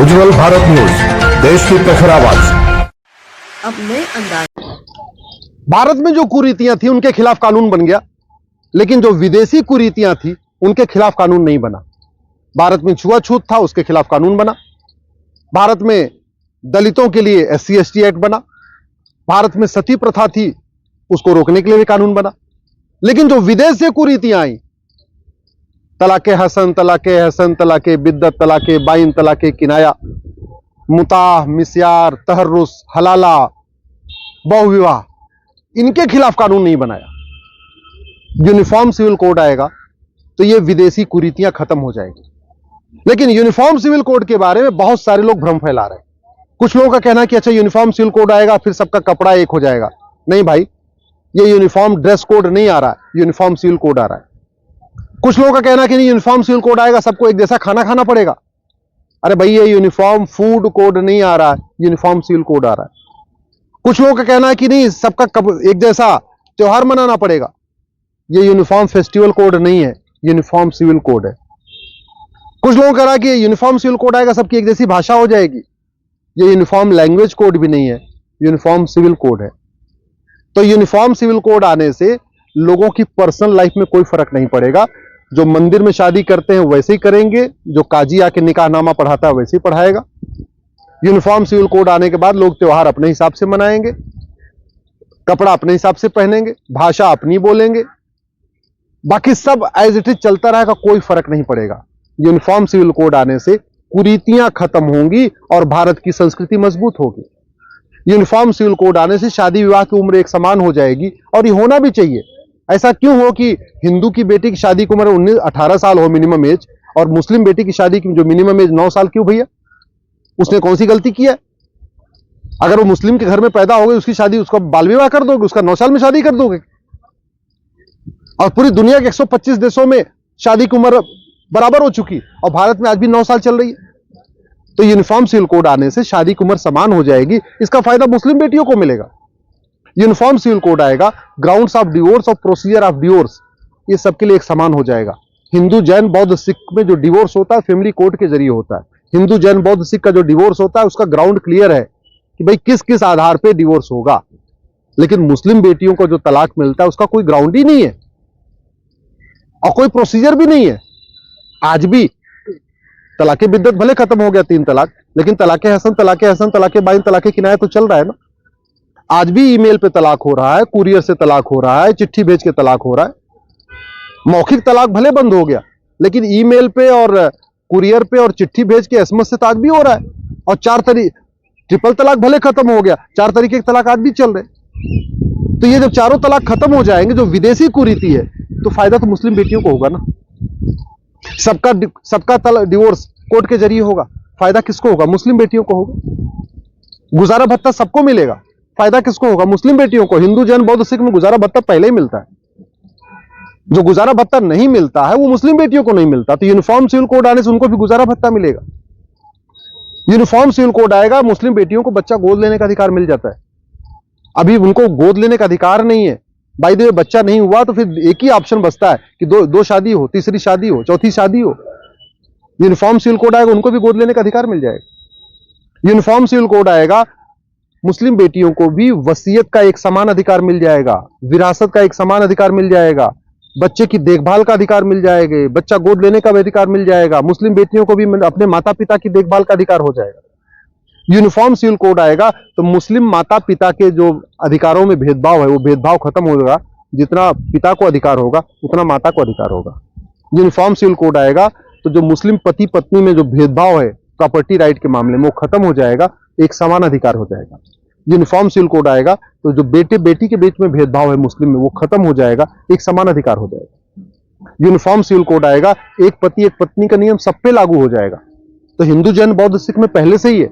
उज्जवल Bharat news, देश की प्रखर आवाज। अब नए अंदाज। भारत में जो कुरीतियां थी उनके खिलाफ कानून बन गया, लेकिन जो विदेशी कुरीतियां थी उनके खिलाफ कानून नहीं बना। भारत में छुआछूत था, उसके खिलाफ कानून बना। भारत में दलितों के लिए SC/ST एक्ट बना। भारत में सती प्रथा थी, उसको रोकने के लिए भी कानून बना। लेकिन जो विदेश से कुरीतियां आई, तलाके हसन, तलाके हसन, तलाके बिद्दत, तलाके बाइन, तलाके किनाया, मुताह, मिस्यार, तहर्रुस, हलाला, बहुविवाह, इनके खिलाफ कानून नहीं बनाया। यूनिफॉर्म सिविल कोड आएगा तो ये विदेशी कुरीतियां खत्म हो जाएगी। लेकिन यूनिफॉर्म सिविल कोड के बारे में बहुत सारे लोग भ्रम फैला रहे हैं। कुछ लोगों का कहना है कि अच्छा यूनिफॉर्म सिविल कोड आएगा फिर सबका कपड़ा एक हो जाएगा। नहीं भाई, ये यूनिफॉर्म ड्रेस कोड नहीं आ रहा है, यूनिफॉर्म सिविल कोड आ रहा है। कुछ लोगों का कहना है कि नहीं, यूनिफॉर्म सिविल कोड आएगा सबको एक जैसा खाना खाना पड़ेगा। अरे भाई, ये यूनिफॉर्म फूड कोड नहीं आ रहा है, यूनिफॉर्म सिविल कोड आ रहा है। कुछ लोगों का कहना है कि नहीं, सबका एक जैसा त्योहार मनाना पड़ेगा। ये यूनिफॉर्म फेस्टिवल कोड नहीं है, यूनिफॉर्म सिविल कोड है। कुछ लोगों का कह रहा है कि यूनिफॉर्म सिविल कोड आएगा सबकी एक जैसी भाषा हो जाएगी। ये यूनिफॉर्म लैंग्वेज कोड भी नहीं है, यूनिफॉर्म सिविल कोड है। तो यूनिफॉर्म सिविल कोड आने से लोगों की पर्सनल लाइफ में कोई फर्क नहीं पड़ेगा। जो मंदिर में शादी करते हैं वैसे ही करेंगे, जो काजी आके निकाहनामा पढ़ाता है वैसे ही पढ़ाएगा। यूनिफॉर्म सिविल कोड आने के बाद लोग त्योहार अपने हिसाब से मनाएंगे, कपड़ा अपने हिसाब से पहनेंगे, भाषा अपनी बोलेंगे, बाकी सब एज इट इज चलता रहेगा, कोई फर्क नहीं पड़ेगा। यूनिफॉर्म सिविल कोड आने से कुरीतियां खत्म होंगी और भारत की संस्कृति मजबूत होगी। यूनिफॉर्म सिविल कोड आने से शादी विवाह की उम्र एक समान हो जाएगी, और ये होना भी चाहिए। ऐसा क्यों हो कि हिंदू की बेटी की शादी की उम्र 18 साल हो मिनिमम एज, और मुस्लिम बेटी की शादी की जो मिनिमम एज 9 साल क्यों भैया? उसने कौन सी गलती की है? अगर वो मुस्लिम के घर में पैदा हो गई, उसकी शादी, उसका बाल विवाह कर दोगे, उसका 9 साल में शादी कर दोगे? और पूरी दुनिया के 125 देशों में शादी की उम्र बराबर हो चुकी, और भारत में आज भी 9 साल चल रही है। तो यूनिफॉर्म सिविल कोड आने से शादी की उम्र समान हो जाएगी, इसका फायदा मुस्लिम बेटियों को मिलेगा। यूनिफॉर्म सिविल कोड आएगा, ग्राउंड्स ऑफ डिवोर्स और प्रोसीजर ऑफ डिवोर्स, ये सबके लिए एक समान हो जाएगा। हिंदू, जैन, बौद्ध, सिख में जो डिवोर्स होता है फैमिली कोर्ट के जरिए होता है। हिंदू, जैन, बौद्ध, सिख का जो डिवोर्स होता है उसका ग्राउंड क्लियर है कि भाई किस किस आधार पर डिवोर्स होगा। लेकिन मुस्लिम बेटियों को जो तलाक मिलता है उसका कोई ग्राउंड ही नहीं है और कोई प्रोसीजर भी नहीं है। आज भी तलाके बिद्दत भले खत्म हो गया 3 तलाक, लेकिन तलाके हसन, तलाके बाइन, तलाके किनाया तो चल रहा है ना। आज भी ईमेल पे तलाक हो रहा है, कुरियर से तलाक हो रहा है, चिट्ठी भेज के तलाक हो रहा है। मौखिक तलाक भले बंद हो गया, लेकिन ईमेल पे और कुरियर पे और चिट्ठी भेज के SMS से तो आज भी हो रहा है। और 4 ट्रिपल तलाक भले खत्म हो गया, 4 तरीके के तलाक आज भी चल रहे। तो ये जब चारों तलाक खत्म हो जाएंगे, जो विदेशी कुरीति है, तो फायदा तो मुस्लिम बेटियों को होगा ना। सबका डिवोर्स कोर्ट के जरिए होगा, फायदा किसको होगा? मुस्लिम बेटियों को होगा। गुजारा भत्ता सबको मिलेगा, फायदा किसको होगा? मुस्लिम बेटियों को। हिंदू, जैन, बौद्ध, सिख में गुजारा भत्ता पहले ही मिलता है। जो गुजारा भत्ता नहीं मिलता है वो मुस्लिम बेटियों को नहीं मिलता। तो यूनिफॉर्म सिविल कोड आने से उनको भी गुजारा भत्ता मिलेगा। यूनिफॉर्म सिविल कोड आएगा, मुस्लिम बेटियों को बच्चा गोद लेने का अधिकार मिल जाता है। अभी उनको गोद लेने का अधिकार नहीं है। बाय द वे, बच्चा नहीं हुआ तो फिर एक ही ऑप्शन बचता है कि दो शादी हो, तीसरी शादी हो, चौथी शादी हो। यूनिफॉर्म सिविल कोड आएगा, उनको भी गोद लेने का अधिकार मिल जाएगा। यूनिफॉर्म सिविल कोड आएगा, मुस्लिम बेटियों को भी वसीयत का एक समान अधिकार मिल जाएगा, विरासत का एक समान अधिकार मिल जाएगा, बच्चे की देखभाल का अधिकार मिल जाएगा, बच्चा गोद लेने का भी अधिकार मिल जाएगा। मुस्लिम बेटियों को भी अपने माता पिता की देखभाल का अधिकार हो जाएगा। यूनिफॉर्म सिविल कोड आएगा तो मुस्लिम माता पिता के जो अधिकारों में भेदभाव है वो भेदभाव खत्म होगा। जितना पिता को अधिकार होगा उतना माता को अधिकार होगा। यूनिफॉर्म सिविल कोड आएगा तो जो मुस्लिम पति पत्नी में जो भेदभाव है प्रॉपर्टी राइट के मामले में वो खत्म हो जाएगा, एक समान अधिकार हो जाएगा। यूनिफॉर्म सिविल कोड आएगा तो जो बेटे बेटी के बीच में भेदभाव है मुस्लिम में वो खत्म हो जाएगा, एक समान अधिकार हो जाएगा। यूनिफॉर्म सिविल कोड आएगा, एक पति एक पत्नी का नियम सब पे लागू हो जाएगा। तो हिंदू, जैन, बौद्ध, सिख में पहले से ही है।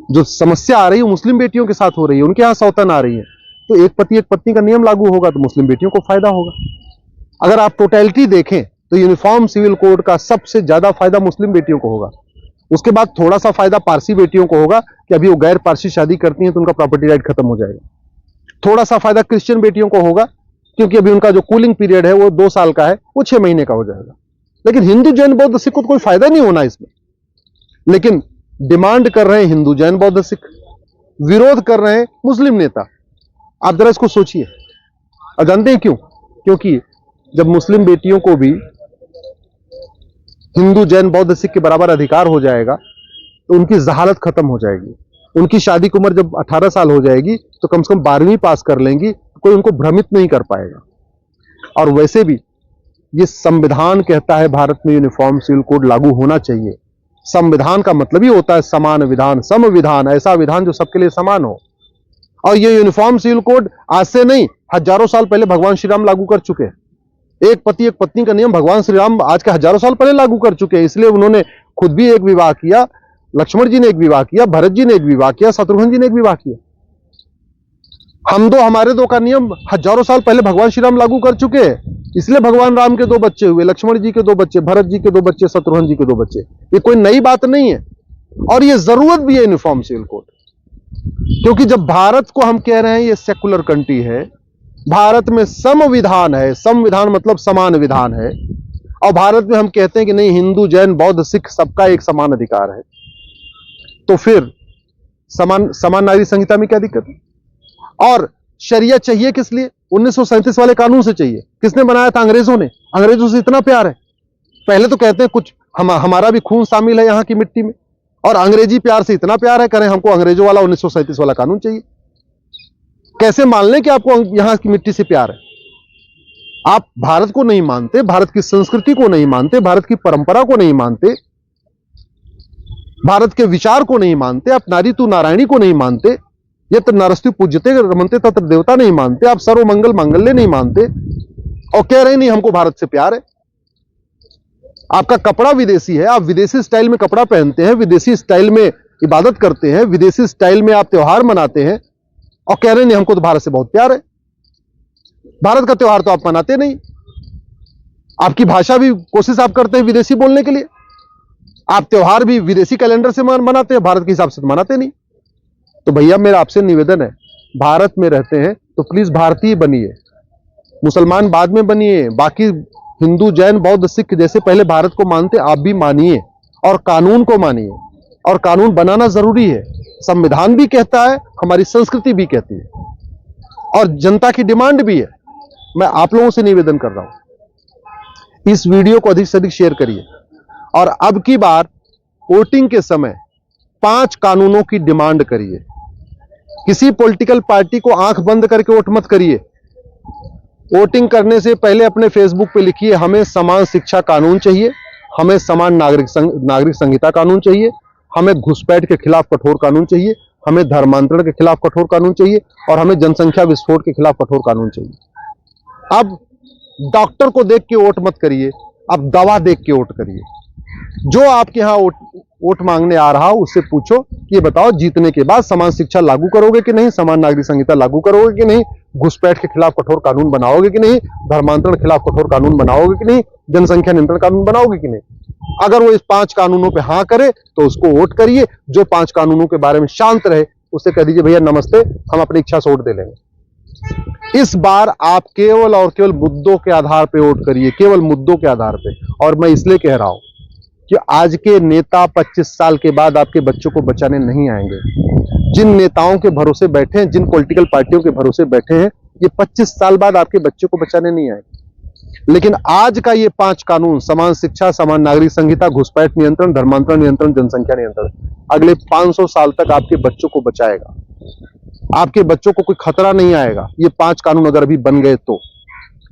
जो समस्या आ रही है मुस्लिम बेटियों के साथ हो रही है, उनके यहां सौतन आ रही है, तो एक पति एक पत्नी का नियम लागू होगा तो मुस्लिम बेटियों को फायदा होगा। अगर आप टोटलिटी देखें तो यूनिफॉर्म सिविल कोड का सबसे ज्यादा फायदा मुस्लिम बेटियों को होगा। उसके बाद थोड़ा सा फायदा पारसी बेटियों को होगा कि अभी वो गैर पारसी शादी करती हैं तो उनका प्रॉपर्टी राइट खत्म हो जाएगा। थोड़ा सा फायदा क्रिश्चियन बेटियों को होगा क्योंकि अभी उनका जो कूलिंग पीरियड है वो 2 साल का है, वो 6 महीने का हो जाएगा। लेकिन हिंदू, जैन, बौद्ध, सिख को कोई फायदा नहीं होना इसमें। लेकिन डिमांड कर रहे हैं हिंदू जैन बौद्ध सिख, विरोध कर रहे हैं मुस्लिम नेता। आप जरा इसको सोचिए। और जानते हैं क्यों? क्योंकि जब मुस्लिम बेटियों को भी हिंदू जैन बौद्ध सिख के बराबर अधिकार हो जाएगा तो उनकी जहालत खत्म हो जाएगी। उनकी शादी की उम्र जब 18 साल हो जाएगी तो कम से कम 12वीं पास कर लेंगी, कोई उनको भ्रमित नहीं कर पाएगा। और वैसे भी ये संविधान कहता है भारत में यूनिफॉर्म सिविल कोड लागू होना चाहिए। संविधान का मतलब ही होता है समान विधान, संविधान, ऐसा विधान जो सबके लिए समान हो। और ये यूनिफॉर्म सिविल कोड आज से नहीं, हजारों साल पहले भगवान श्री राम लागू कर चुके हैं। एक पति एक पत्नी का नियम भगवान श्री राम आज के हजारों साल पहले लागू कर चुके हैं। इसलिए उन्होंने खुद भी एक विवाह किया, लक्ष्मण जी ने एक विवाह किया, भरत जी ने एक विवाह किया, शत्रुघ्न जी ने एक विवाह किया। हम दो हमारे दो का नियम हजारों साल पहले भगवान श्री राम लागू कर चुके हैं। इसलिए भगवान राम के 2 बच्चे हुए, लक्ष्मण जी के 2 बच्चे, भरत जी के 2 बच्चे, शत्रुघ्न जी के 2 बच्चे। ये कोई नई बात नहीं है और ये जरूरत भी है यूनिफॉर्म सिविल कोड। क्योंकि जब भारत को हम कह रहे हैं ये सेकुलर कंट्री है, भारत में संविधान है, संविधान मतलब समान विधान है, और भारत में हम कहते हैं कि नहीं हिंदू जैन बौद्ध सिख सबका एक समान अधिकार है, तो फिर समान नागरिक संहिता में क्या दिक्कत है? और शरिया चाहिए किस लिए? 1937 वाले कानून से चाहिए। किसने बनाया था? अंग्रेजों ने। अंग्रेजों से इतना प्यार है। पहले तो कहते हैं कुछ हमारा भी खून शामिल है यहां की मिट्टी में, और अंग्रेजी प्यार से इतना प्यार है, करें हमको अंग्रेजों वाला 1937 वाला कानून चाहिए। कैसे मान लें कि आपको यहां की मिट्टी से प्यार है? आप भारत को नहीं मानते, भारत की संस्कृति को नहीं मानते, भारत की परंपरा को नहीं मानते, भारत के विचार को नहीं मानते, आप नारी तू नारायणी को नहीं मानते, यत्र नरस्ति पूज्यते रमन्ते तत्र देवता नहीं मानते, आप सर्वमंगल मांगल्य नहीं मानते, और कह रहे नहीं हमको भारत से प्यार है। आपका कपड़ा विदेशी है, आप विदेशी स्टाइल में कपड़ा पहनते हैं, विदेशी स्टाइल में इबादत करते हैं, विदेशी स्टाइल में आप त्योहार मनाते हैं, और कह रहे नहीं हमको तो भारत से बहुत प्यार है। भारत का त्योहार तो आप मनाते नहीं। आपकी भाषा भी कोशिश आप करते हैं विदेशी बोलने के लिए, आप त्योहार भी विदेशी कैलेंडर से मनाते हैं, भारत के हिसाब से तो मनाते नहीं। तो भैया मेरा आपसे निवेदन है, भारत में रहते हैं तो प्लीज भारतीय बनिए, मुसलमान बाद में बनिए, बाकी हिंदू जैन बौद्ध सिख जैसे पहले भारत को मानते आप भी मानिए, और कानून को मानिए, और कानून बनाना जरूरी है। संविधान भी कहता है, हमारी संस्कृति भी कहती है, और जनता की डिमांड भी है। मैं आप लोगों से निवेदन कर रहा हूं, इस वीडियो को अधिक से अधिक शेयर करिए, और अब की बार वोटिंग के समय 5 कानूनों की डिमांड करिए। किसी पॉलिटिकल पार्टी को आंख बंद करके वोट मत करिए। वोटिंग करने से पहले अपने फेसबुक पे लिखिए हमें समान शिक्षा कानून चाहिए, हमें समान नागरिक संहिता कानून चाहिए, हमें घुसपैठ के खिलाफ कठोर कानून चाहिए, हमें धर्मांतरण के खिलाफ कठोर कानून चाहिए, और हमें जनसंख्या विस्फोट के खिलाफ कठोर कानून चाहिए। अब डॉक्टर को देख के वोट मत करिए, अब दवा देख के वोट करिए। जो आपके यहां वोट मांगने आ रहा हो उससे पूछो कि ये बताओ जीतने के बाद समान शिक्षा लागू करोगे कि नहीं, समान नागरिक संहिता लागू करोगे कि नहीं, घुसपैठ के खिलाफ कठोर कानून बनाओगे कि नहीं, धर्मांतरण के खिलाफ कठोर कानून बनाओगे कि नहीं, जनसंख्या नियंत्रण कानून बनाओगे कि नहीं। अगर वो इस 5 कानूनों पे हाँ करे तो उसको वोट करिए। जो 5 कानूनों के बारे में शांत रहे उससे कह दीजिए भैया नमस्ते, हम अपनी इच्छा से वोट दे लेंगे। इस बार आप केवल और केवल मुद्दों के आधार पर वोट करिए, केवल मुद्दों के आधार पर। और मैं इसलिए कह रहा हूं कि आज के नेता 25 साल के बाद आपके बच्चों को बचाने नहीं आएंगे। जिन नेताओं के भरोसे बैठे हैं, जिन पॉलिटिकल पार्टियों के भरोसे बैठे हैं, ये 25 साल बाद आपके बच्चों को बचाने नहीं आएंगे। लेकिन आज का ये 5 कानून, समान शिक्षा, समान नागरिक संहिता, घुसपैठ नियंत्रण, धर्मांतरण नियंत्रण, जनसंख्या नियंत्रण, अगले 500 साल तक आपके बच्चों को बचाएगा। आपके बच्चों को कोई खतरा नहीं आएगा ये 5 कानून अगर अभी बन गए तो।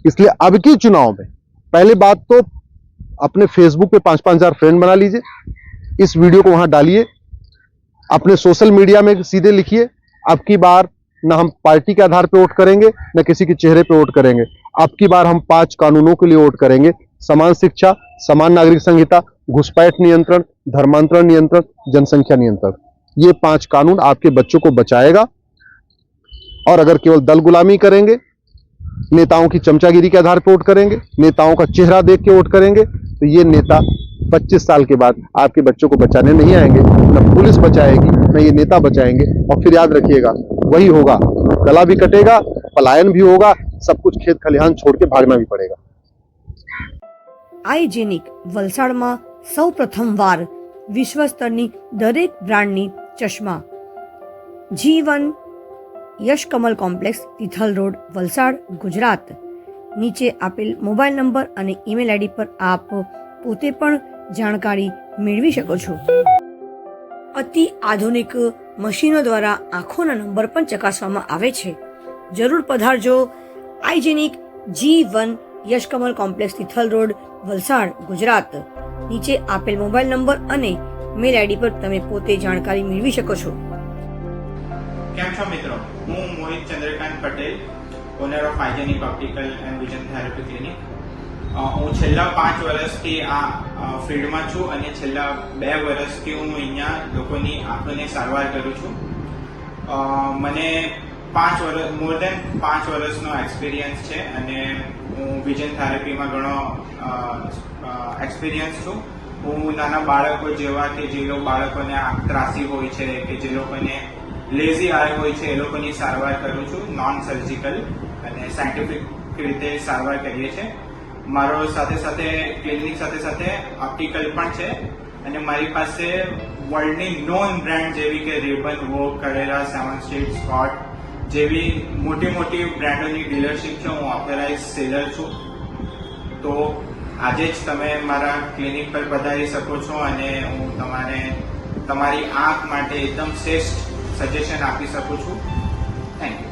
इसलिए अब की चुनाव में पहली बात तो अपने फेसबुक पे 5-5 हजार फ्रेंड बना लीजिए, इस वीडियो को वहां डालिए, अपने सोशल मीडिया में सीधे लिखिए अब की बार ना हम पार्टी के आधार पे वोट करेंगे, ना किसी के चेहरे पे वोट करेंगे। अब की बार हम 5 कानूनों के लिए वोट करेंगे, समान शिक्षा, समान नागरिक संहिता, घुसपैठ नियंत्रण, धर्मांतरण नियंत्रण, जनसंख्या नियंत्रण। ये 5 कानून आपके बच्चों को बचाएगा। और अगर केवल दल गुलामी करेंगे, नेताओं की चमचागिरी के आधार पर वोट करेंगे, नेताओं का चेहरा देख के वोट करेंगे, तो ये नेता 25 साल के बाद आपके बच्चों को बचाने नहीं आएंगे। न पुलिस बचाएगी, न ये नेता बचाएंगे। और फिर याद रखिएगा वही होगा, गला भी कटेगा, पलायन भी होगा, सब कुछ खेत खलिहान छोड़ के भागना भी पड़ेगा। आइजेनिक वलसाडમાં સૌપ્રથમવાર વિશ્વ સ્તરની દરેક બ્રાન્ડની ચશ્મા. G1 Yashkamal complex, Tithal road, Valsad, Gujarat. નીચે આપેલ મોબાઈલ નંબર અને ઈમેલ આઈડી પર આપ પોતે પણ જાણકારી મેળવી શકો છો. અતિ આધુનિક મશીનો દ્વારા આંખોના નંબર પણ ચકાસવામાં આવે છે. જરૂર પધારજો. Hygienic G1 Yashkamal complex, Tithal road, Valsad, Gujarat. નીચે આપેલ મોબાઈલ નંબર અને મેલ આઈડી પર તમે પોતે જાણકારી મેળવી શકો છો. કેમ છો મિત્રો? હું Mohit Chandrakant Patel, owner of hygienic optical and vision therapy clinic. હું છેલ્લા 5 વર્ષથી આ ફિલ્ડમાં છું અને છેલ્લા 2 વર્ષથી હું અહીંયા લોકોની આંખોની સારવાર કરું છું. મને 5 વર્ષ મોર દેન 5 વર્ષનો એક્સપિરિયન્સ છે અને હું વિઝન થેરાપીમાં ઘણો એક્સપિરિયન્સ છું. હું નાના બાળકો જેવા કે જે બાળકોને આંખ ત્રાસી હોય છે કે જે લોકોને લેઝી આય હોય છે એ લોકોની સારવાર કરું છું. નોન સર્જિકલ અને સાયન્ટિફિક રીતે સારવાર કરીએ છીએ. મારો સાથે ક્લિનિક સાથે ઓપ્ટિકલ પણ છે અને મારી પાસે વર્લ્ડની નોન બ્રાન્ડ જેવી કે રેબન, વોક, કરેરા, 7 સ્ટ્રીટ, સ્કોટ જેવી મોટી બ્રાન્ડોની ડીલરશીપ છે. હું ઓથોરાઇઝ સેલર છું. તો આજે જ તમે મારા ક્લિનિક પર પધારી શકો છો અને હું તમારી આંખ માટે એકદમ શ્રેષ્ઠ સજેશન આપી શકું છું. Thank you.